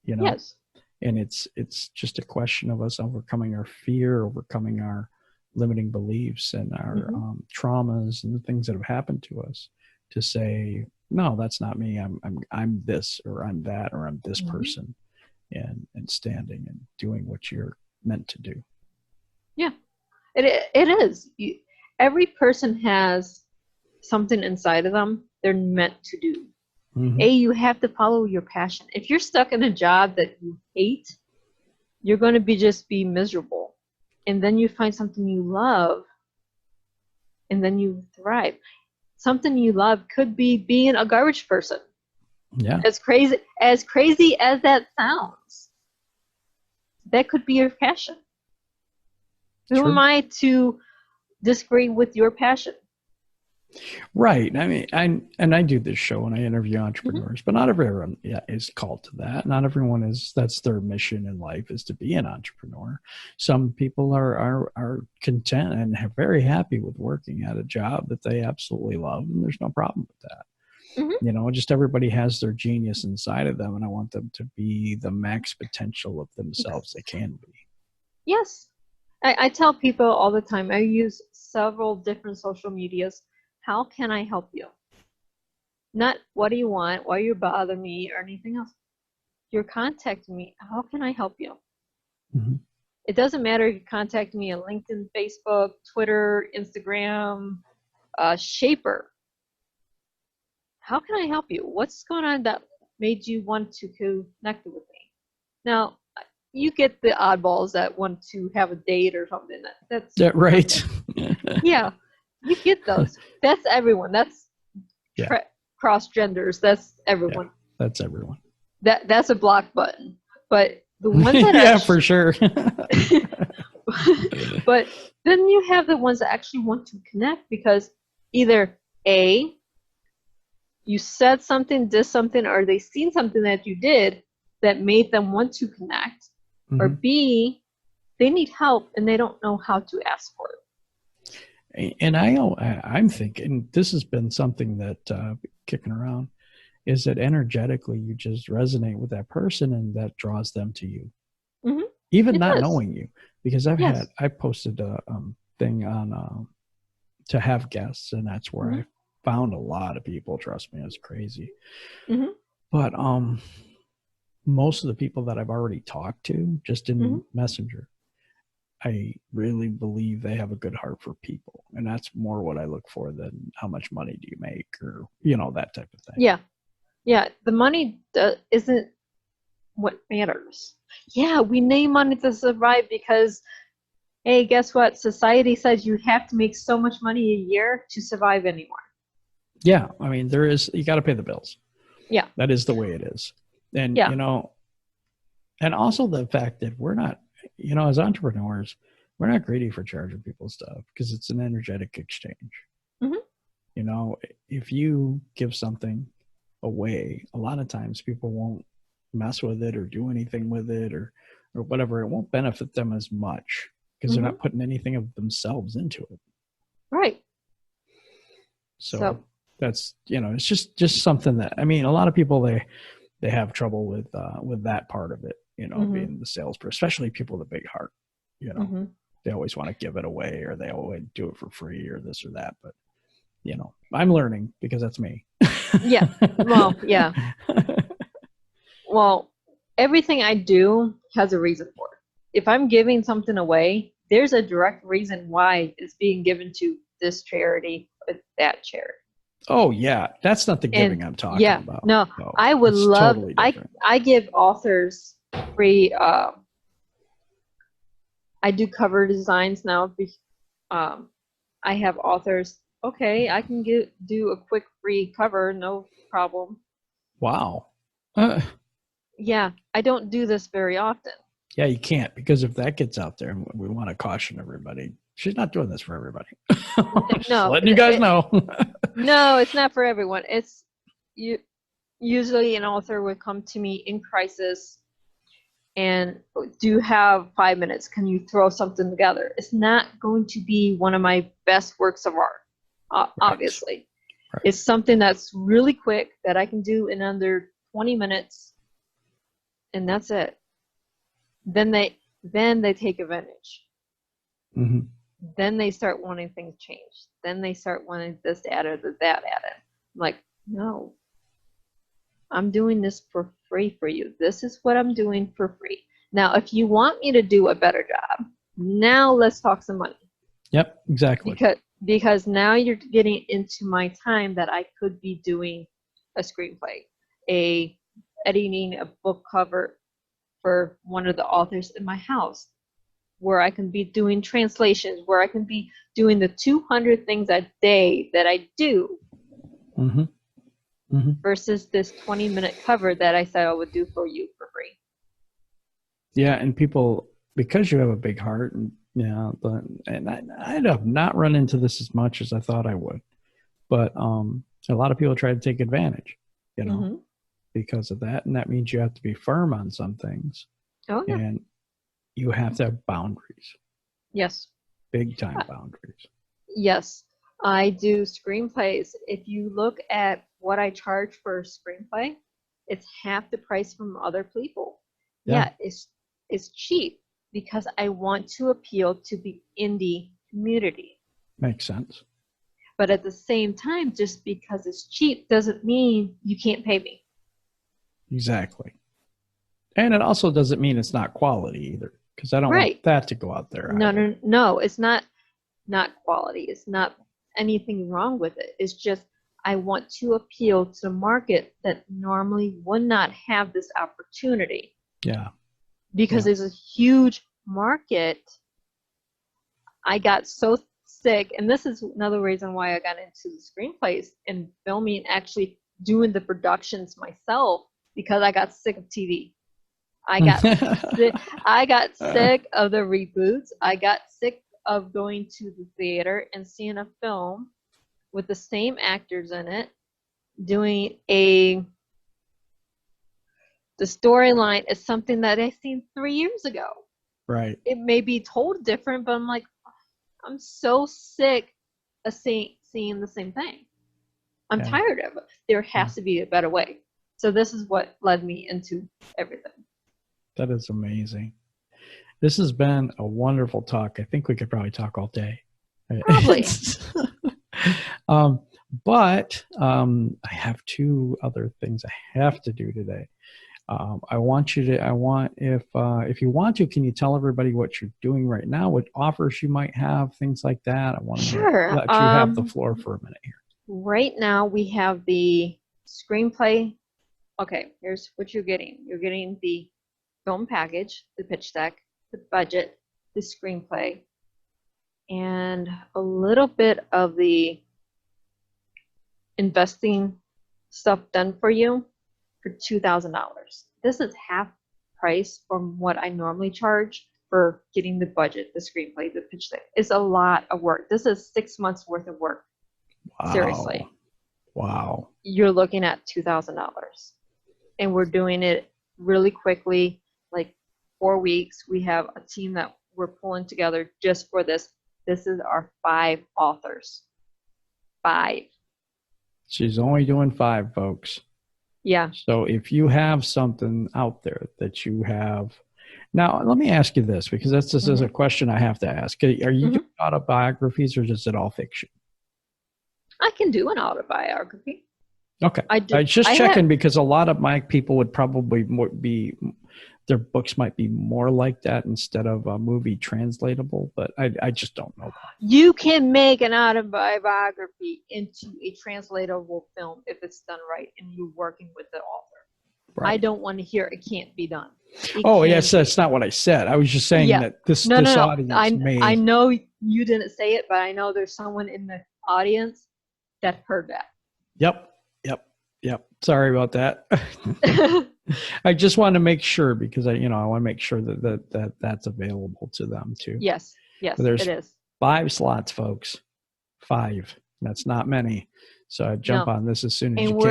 Yes. And it's just a question of us overcoming our fear, overcoming our limiting beliefs and our traumas and the things that have happened to us, to say, no, that's not me. I'm this, or I'm that, or I'm this person, and standing and doing what you're meant to do. Yeah, it is. Every person has something inside of them they're meant to do. You have to follow your passion. If you're stuck in a job that you hate, you're going to just be miserable. And then you find something you love, and then you thrive. Something you love could be being a garbage person. Yeah. As crazy as that sounds, that could be your passion. Who am I to disagree with your passion? Right. I mean, I do this show and I interview entrepreneurs, but not everyone is called to that. Not everyone that's their mission in life, is to be an entrepreneur. Some people are content and very happy with working at a job that they absolutely love, and there's no problem with that. Just everybody has their genius inside of them, and I want them to be the max potential of themselves they can be. Yes. I tell people all the time, I use several different social medias. How can I help you? Not what do you want, why you bother me, or anything else. You're contacting me. How can I help you? It doesn't matter if you contact me on LinkedIn, Facebook, Twitter, Instagram, Shaper. How can I help you? What's going on that made you want to connect with me? Now, you get the oddballs that want to have a date or something. That's right. Yeah, you get those. That's everyone. That's cross genders. That's everyone. Yeah, that's everyone. That's a block button. But the ones that for sure. But then you have the ones that actually want to connect, because either A, you said something, did something, or they seen something that you did that made them want to connect, or B, they need help and they don't know how to ask for it. And I'm thinking this has been something that kicking around, is that energetically you just resonate with that person and that draws them to you, even not knowing you. Because I posted a thing on to have guests, and that's where found a lot of people, trust me, it's crazy. Mm-hmm. But most of the people that I've already talked to, just in Mm-hmm. Messenger, I really believe they have a good heart for people. And that's more what I look for than how much money do you make, or, you know, that type of thing. Yeah. Yeah. The money isn't what matters. Yeah, we need money to survive because, hey, guess what? Society says you have to make so much money a year to survive anymore. Yeah. I mean, you got to pay the bills. Yeah. That is the way it is. And, Yeah. you know, and also the fact that we're not, you know, as entrepreneurs, we're not greedy for charging people stuff because it's an energetic exchange. Mm-hmm. You know, if you give something away, a lot of times people won't mess with it or do anything with it or whatever. It won't benefit them as much because they're not putting anything of themselves into it. Right. So that's, you know, it's just something that, I mean, a lot of people, they have trouble with that part of it, you know, being the salesperson, especially people with a big heart, you know, they always want to give it away or they always do it for free or this or that. But, you know, I'm learning because that's me. Yeah. Well, yeah. Well, everything I do has a reason for it. If I'm giving something away, there's a direct reason why it's being given to this charity or that charity. Oh yeah, that's not the giving I'm talking about. No, I would love. Totally I give authors free. I do cover designs now. I have authors. Okay, I can do a quick free cover, no problem. Wow. Yeah, I don't do this very often. Yeah, you can't, because if that gets out there, we want to caution everybody. She's not doing this for everybody. No, letting you guys know. No, it's not for everyone. It's usually an author would come to me in crisis and do you have 5 minutes? Can you throw something together? It's not going to be one of my best works of art, obviously. Right. It's something that's really quick that I can do in under 20 minutes, and that's it. Then they take advantage. Mm-hmm. Then they start wanting things changed. Then they start wanting this added or that added. I'm like, no, I'm doing this for free for you. This is what I'm doing for free. Now, if you want me to do a better job, now let's talk some money. Yep, exactly. Because now you're getting into my time that I could be doing a screenplay, editing a book cover for one of the authors in my house, where I can be doing translations, where I can be doing the 200 things a day that I do, versus this 20-minute cover that I said I would do for you for free. Yeah, and people, because you have a big heart, and I have not run into this as much as I thought I would, but a lot of people try to take advantage, you know, because of that, and that means you have to be firm on some things. Oh, yeah. And you have to have boundaries. Yes. Big time boundaries. Yes. I do screenplays. If you look at what I charge for a screenplay, it's half the price from other people. Yeah, it's cheap because I want to appeal to the indie community. Makes sense. But at the same time, just because it's cheap doesn't mean you can't pay me. Exactly. And it also doesn't mean it's not quality either, because I don't want that to go out there. No, it's not quality. It's not anything wrong with it. It's just I want to appeal to the market that normally would not have this opportunity. Yeah. Because there's a huge market. I got so sick, and this is another reason why I got into the screenplays and filming, actually doing the productions myself, because I got sick of TV. I got sick of the reboots. I got sick of going to the theater and seeing a film with the same actors in it, doing the storyline is something that I seen 3 years ago. Right. It may be told different, but I'm like, I'm so sick of seeing the same thing. I'm tired of it. There has to be a better way. So this is what led me into everything. That is amazing. This has been a wonderful talk. I think we could probably talk all day. Probably. But I have two other things I have to do today. If you want to, can you tell everybody what you're doing right now, what offers you might have, things like that? I want to Sure. let you have the floor for a minute here. Right now we have the screenplay. Okay, here's what you're getting. You're getting the film package, the pitch deck, the budget, the screenplay, and a little bit of the investing stuff done for you for $2,000. This is half price from what I normally charge for getting the budget, the screenplay, the pitch deck. It's a lot of work. This is 6 months worth of work. Wow. Seriously. Wow. You're looking at $2,000. And we're doing it really quickly, like 4 weeks. We have a team that we're pulling together just for this. This is our 5 authors. 5. She's only doing 5, folks. Yeah. So if you have something out there that you have, now let me ask you this, because this is a question I have to ask. Are you doing autobiographies, or is it all fiction? I can do an autobiography. Okay. I was just checking because a lot of my people would probably their books might be more like that instead of a movie translatable, but I just don't know that. You can make an autobiography into a translatable film if it's done right and you're working with the author. Right. I don't want to hear it can't be done. Yes, that's not what I said. I was just saying that this audience may. I know you didn't say it, but I know there's someone in the audience that heard that. Yep. Sorry about that. I just want to make sure, because I want to make sure that's available to them too. Yes, it is. 5 slots, folks. 5. That's not many. So jump on this as soon as you can. And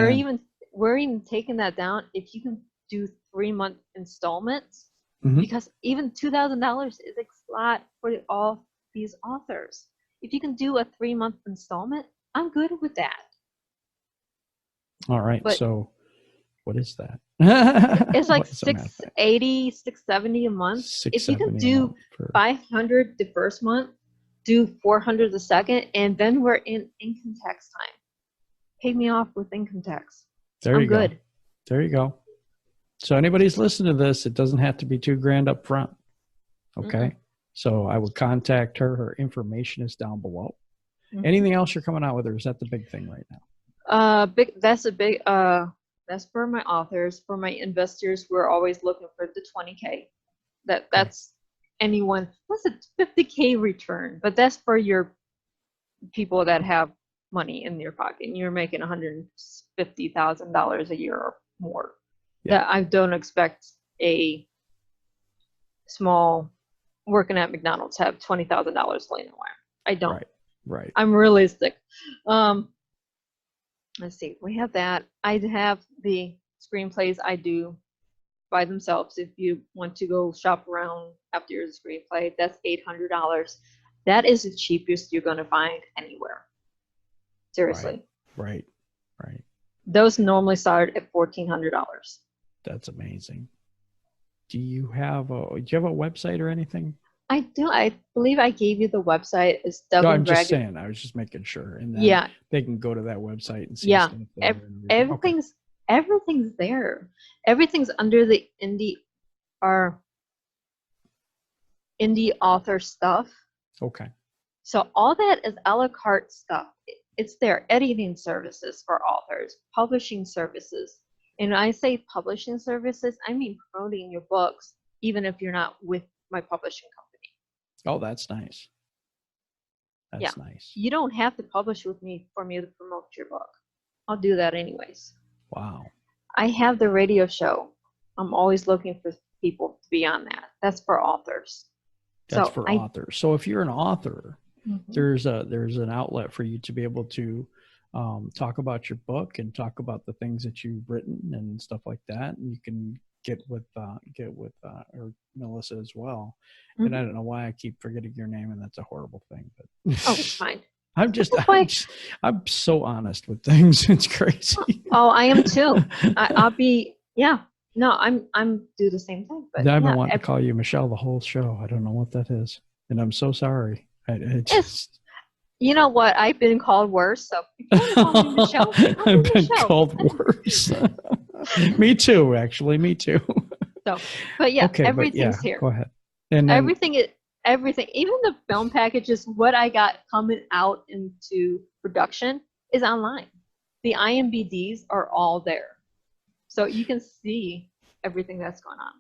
we're even taking that down. If you can do 3-month installments, because even $2,000 is a lot for all these authors. If you can do a 3-month installment, I'm good with that. All right. So what is that? It's like $680, $670 a month. If you can do $500 the first month, do $400 the second, and then we're in income tax time. Pay me off with income tax. I'm good. There you go. So anybody's listening to this, it doesn't have to be $2,000 up front. Okay. So I would contact her. Her information is down below. Anything else you're coming out with, or is that the big thing right now? That's for my authors. For my investors, we're always looking for the 20K. That's anyone. What's a 50K return? But that's for your people that have money in your pocket and you're making $150,000 a year or more. Yeah. That I don't expect a small working at McDonald's have $20,000 laying around. I don't. Right. I'm realistic. Let's see. We have that. I have the screenplays I do by themselves. If you want to go shop around after your screenplay, that's $800. That is the cheapest you're going to find anywhere. Seriously. Right. Those normally start at $1,400. That's amazing. Do you have a website or anything? I do. I believe I gave you the website. It's No, I'm just saying. I was just making sure. And then they can go to that website and see stuff there. Everything's there. Everything's under the indie author stuff. Okay. So all that is a la carte stuff. It's there. Editing services for authors, publishing services. And when I say publishing services, I mean promoting your books, even if you're not with my publishing company. Oh, that's nice. That's nice. You don't have to publish with me for me to promote your book. I'll do that anyways. Wow. I have the radio show. I'm always looking for people to be on that. That's for authors. That's for authors. So if you're an author, there's an outlet for you to be able to talk about your book and talk about the things that you've written and stuff like that. And you can get with or Melisa as well. And I don't know why I keep forgetting your name, and that's a horrible thing. But it's fine. I'm so honest with things. It's crazy. Oh, I am too. I'll be No, I'm do the same thing. But I've been wanting to call you Michelle the whole show. I don't know what that is, and I'm so sorry. You know what? I've been called worse. So if you want to call me Michelle, call me I've been Michelle. called worse. Me too, actually. Me too. So, but yeah, Okay, but yeah, everything's here. go ahead. And then, Everything, even the film packages, what I got coming out into production is online. The IMBDs are all there. So you can see everything that's going on.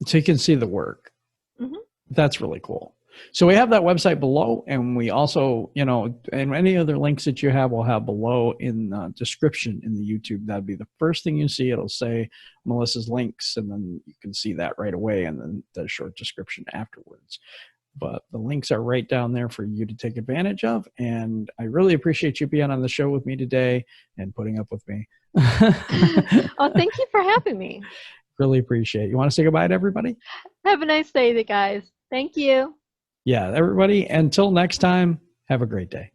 so you can see the work. Mhm. That's really cool. So we have that website below, and we also, you know, and any other links that you have, we'll have below in the description in the YouTube. That'd be the first thing you see. It'll say Melissa's links, and then you can see that right away, and then the short description afterwards. But the links are right down there for you to take advantage of. And I really appreciate you being on the show with me today and putting up with me. Oh, thank you for having me. Really appreciate it. You want to say goodbye to everybody? Have a nice day, guys. Thank you. Yeah, everybody, until next time, have a great day.